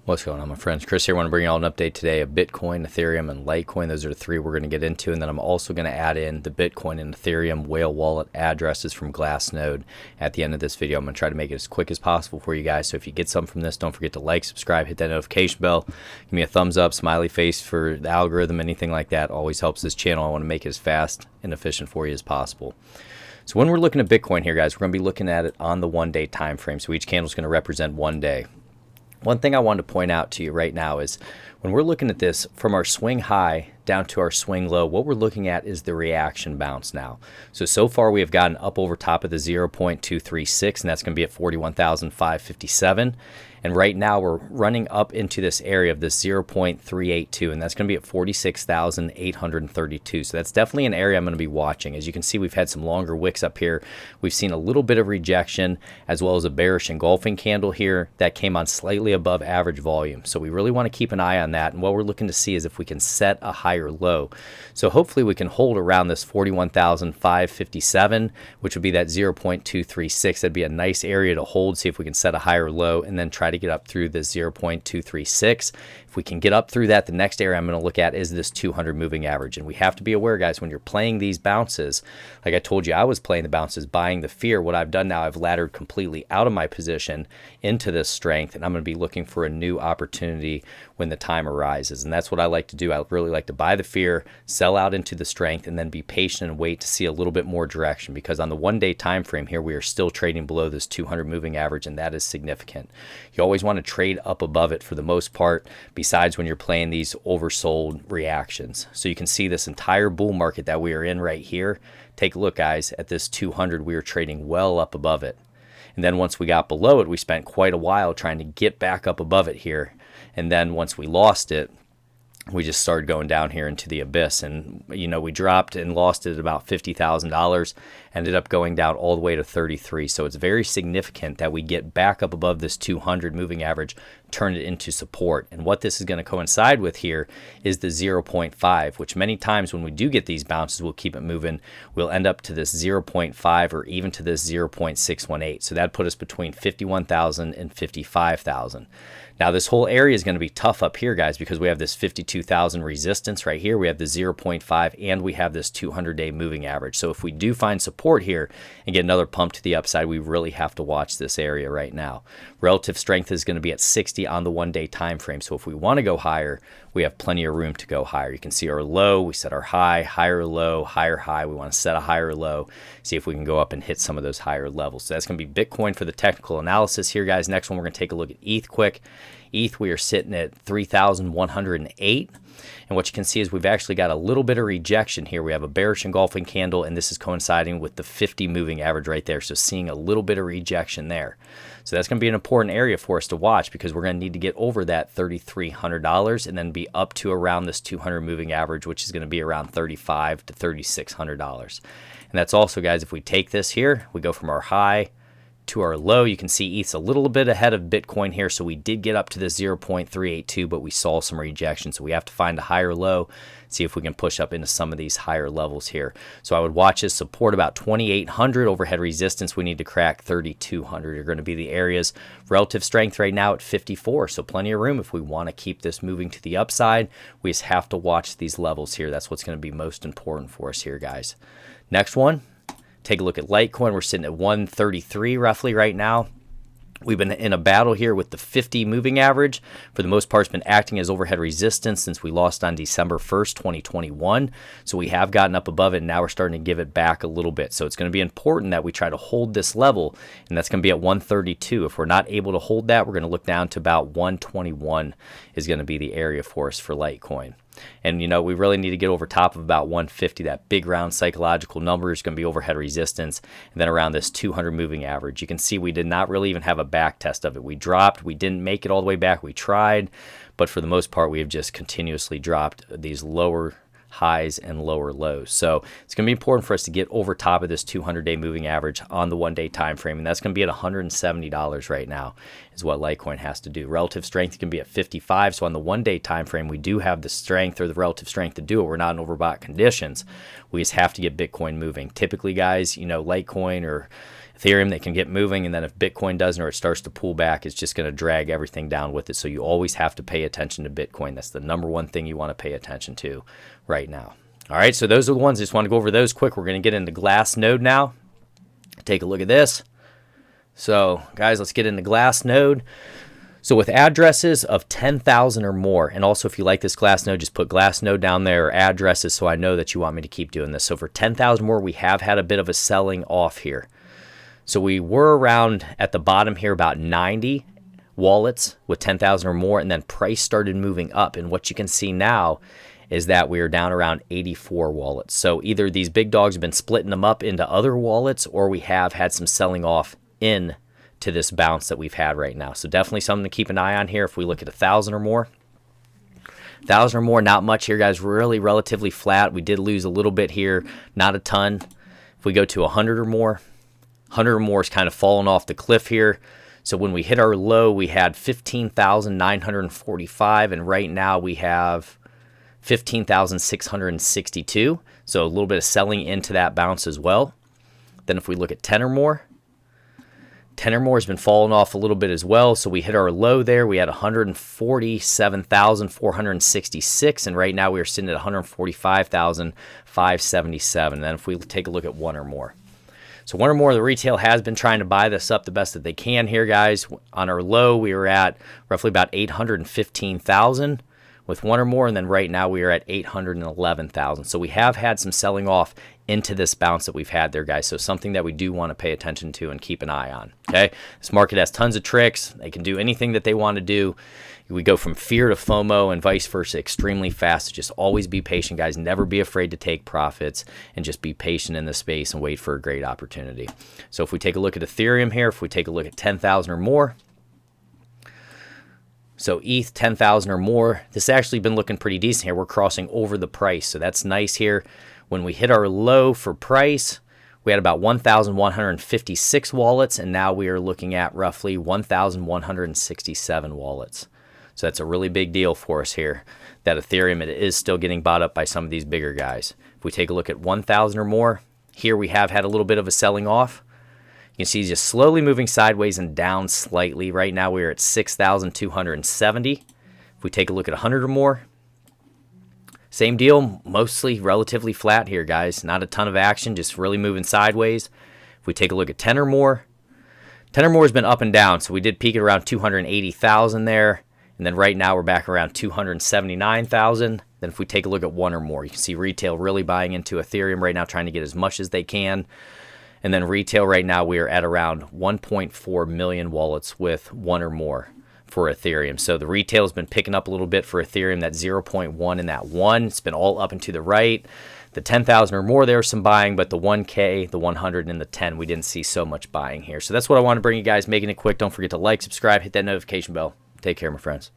What's going on, my friends? Chris here. I want to bring you all an update today of Bitcoin, Ethereum, and Litecoin. Those are the three we're going to get into, and then I'm also going to add in the Bitcoin and Ethereum whale wallet addresses from Glassnode at the end of this video. I'm going to try to make it as quick as possible for you guys, so if you get something from this, don't forget to like, subscribe, hit that notification bell, give me a thumbs up, smiley face for the algorithm, anything like that always helps this channel. I want to make it as fast and efficient for you as possible. So when we're looking at Bitcoin here, guys, we're going to be looking at it on the one-day time frame, so each candle is going to represent one day. One thing I wanted to point out to you right now is when we're looking at this from our swing high down to our swing low, what we're looking at is the reaction bounce now. So far we have gotten up over top of the 0.236, and that's going to be at 41,557. And right now we're running up into this area of this 0.382, and that's going to be at 46,832. So that's definitely an area I'm going to be watching. As you can see, we've had some longer wicks up here. We've seen a little bit of rejection as well as a bearish engulfing candle here that came on slightly above average volume. So we really want to keep an eye on that. And what we're looking to see is if we can set a higher low. So hopefully we can hold around this 41,557, which would be that 0.236. That'd be a nice area to hold, see if we can set a higher low, and then try to get up through this 0.236. If we can get up through that, the next area I'm going to look at is this 200 moving average. And we have to be aware, guys, when you're playing these bounces, like I told you, I was playing the bounces, buying the fear. What I've done now, I've laddered completely out of my position into this strength, and I'm going to be looking for a new opportunity when the time arises. And that's what I like to do. I really like to buy the fear, sell out into the strength, and then be patient and wait to see a little bit more direction, because on the one-day time frame here, we are still trading below this 200 moving average, and that is significant. You always want to trade up above it for the most part, besides when you're playing these oversold reactions. So you can see this entire bull market that we are in right here. Take a look, guys, at this 200. We are trading well up above it. And then once we got below it, we spent quite a while trying to get back up above it here. And then once we lost it, we just started going down here into the abyss. And, you know, we dropped and lost it at about $50,000, ended up going down all the way to 33. So it's very significant that we get back up above this 200 moving average, turn it into support. And what this is going to coincide with here is the 0.5, which many times when we do get these bounces, we'll keep it moving. We'll end up to this 0.5 or even to this 0.618. So that put us between 51,000 and 55,000. Now this whole area is going to be tough up here, guys, because we have this 52,000 resistance right here. We have the 0.5 and we have this 200-day moving average. So if we do find support here and get another pump to the upside, we really have to watch this area right now. Relative strength is going to be at 60 on the one-day time frame. So if we want to go higher, we have plenty of room to go higher. You can see our low, we set our high, higher low, higher high. We want to set a higher low, see if we can go up and hit some of those higher levels. So that's going to be Bitcoin for the technical analysis here, guys. Next one, we're going to take a look at Ethquick. ETH, we are sitting at 3,108. And what you can see is we've actually got a little bit of rejection here. We have a bearish engulfing candle, and this is coinciding with the 50 moving average right there. So seeing a little bit of rejection there. So that's going to be an important area for us to watch, because we're going to need to get over that $3,300 and then be up to around this 200 moving average, which is going to be around $3,500 to $3,600. And that's also, guys, if we take this here, we go from our high to our low. You can see ETH's a little bit ahead of Bitcoin here, so we did get up to the 0.382, but we saw some rejection. So we have to find a higher low, see if we can push up into some of these higher levels here. So I would watch this support about 2,800, overhead resistance we need to crack 3,200 are going to be the areas. Relative strength right now at 54, so plenty of room if we want to keep this moving to the upside. We just have to watch these levels here. That's what's going to be most important for us here, guys. Next one, take a look at Litecoin. We're sitting at 133 roughly right now. We've been in a battle here with the 50 moving average. For the most part, it's been acting as overhead resistance since we lost on December 1st, 2021. So we have gotten up above it, and now we're starting to give it back a little bit. So it's going to be important that we try to hold this level, and that's going to be at 132. If we're not able to hold that, we're going to look down to about 121 is going to be the area for us for Litecoin. And, you know, we really need to get over top of about 150. That big round psychological number is going to be overhead resistance. And then around this 200 moving average. You can see we did not really even have a back test of it. We dropped. We didn't make it all the way back. We tried. But for the most part, we have just continuously dropped these lower highs and lower lows. So it's going to be important for us to get over top of this 200-day moving average on the one-day time frame, and that's going to be at $170 right now is what Litecoin has to do. Relative strength can be at 55, so on the one-day time frame, we do have the strength or the relative strength to do it. We're not in overbought conditions. We just have to get Bitcoin moving. Typically, guys, you know, Litecoin or Ethereum, they can get moving, and then if Bitcoin doesn't or it starts to pull back, it's just going to drag everything down with it. So you always have to pay attention to Bitcoin. That's the number one thing you want to pay attention to right now. All right, so those are the ones. I just want to go over those quick. We're going to get into Glassnode now. Take a look at this. So, guys, let's get into Glassnode. So with addresses of 10,000 or more, and also if you like this Glassnode, just put Glassnode down there, or addresses, so I know that you want me to keep doing this. So for 10,000 more, we have had a bit of a selling off here. So we were around at the bottom here about 90 wallets with 10,000 or more, and then price started moving up. And what you can see now is that we are down around 84 wallets. So either these big dogs have been splitting them up into other wallets, or we have had some selling off in to this bounce that we've had right now. So definitely something to keep an eye on here. If we look at 1,000 or more, 1,000 or more, not much here, guys. Really relatively flat. We did lose a little bit here, not a ton. If we go to 100 or more, 100 or more is kind of falling off the cliff here. So when we hit our low, we had 15,945, and right now we have 15,662. So a little bit of selling into that bounce as well. Then if we look at 10 or more, 10 or more has been falling off a little bit as well. So we hit our low there. We had 147,466, and right now we are sitting at 145,577. Then if we take a look at 1 or more. So 1 or more, the retail has been trying to buy this up the best that they can here, guys. On our low, we were at roughly about 815,000 with 1 or more, and then right now we are at 811,000. So we have had some selling off into this bounce that we've had there, guys. So something that we do want to pay attention to and keep an eye on, okay? This market has tons of tricks. They can do anything that they want to do. We go from fear to FOMO and vice versa extremely fast. Just always be patient, guys. Never be afraid to take profits, and just be patient in the space and wait for a great opportunity. So if we take a look at Ethereum here, if we take a look at 10,000 or more, so ETH 10,000 or more, this has actually been looking pretty decent here. We're crossing over the price, so that's nice here. When we hit our low for price, we had about 1,156 wallets, and now we are looking at roughly 1,167 wallets. So that's a really big deal for us here, that Ethereum, it is still getting bought up by some of these bigger guys. If we take a look at 1,000 or more, here we have had a little bit of a selling off. You can see just slowly moving sideways and down slightly. Right now we're at 6,270. If we take a look at 100 or more, same deal, mostly relatively flat here, guys. Not a ton of action, just really moving sideways. If we take a look at 10 or more, 10 or more has been up and down. So we did peak at around 280,000 there. And then right now we're back around 279,000. Then if we take a look at 1 or more, you can see retail really buying into Ethereum right now, trying to get as much as they can. And then retail right now, we are at around 1.4 million wallets with 1 or more for Ethereum. So the retail has been picking up a little bit for Ethereum, that 0.1 and that 1. It's been all up and to the right. The 10,000 or more, there was some buying, but the 1K, the 100, and the 10, we didn't see so much buying here. So that's what I want to bring you guys, making it quick. Don't forget to like, subscribe, hit that notification bell. Take care, my friends.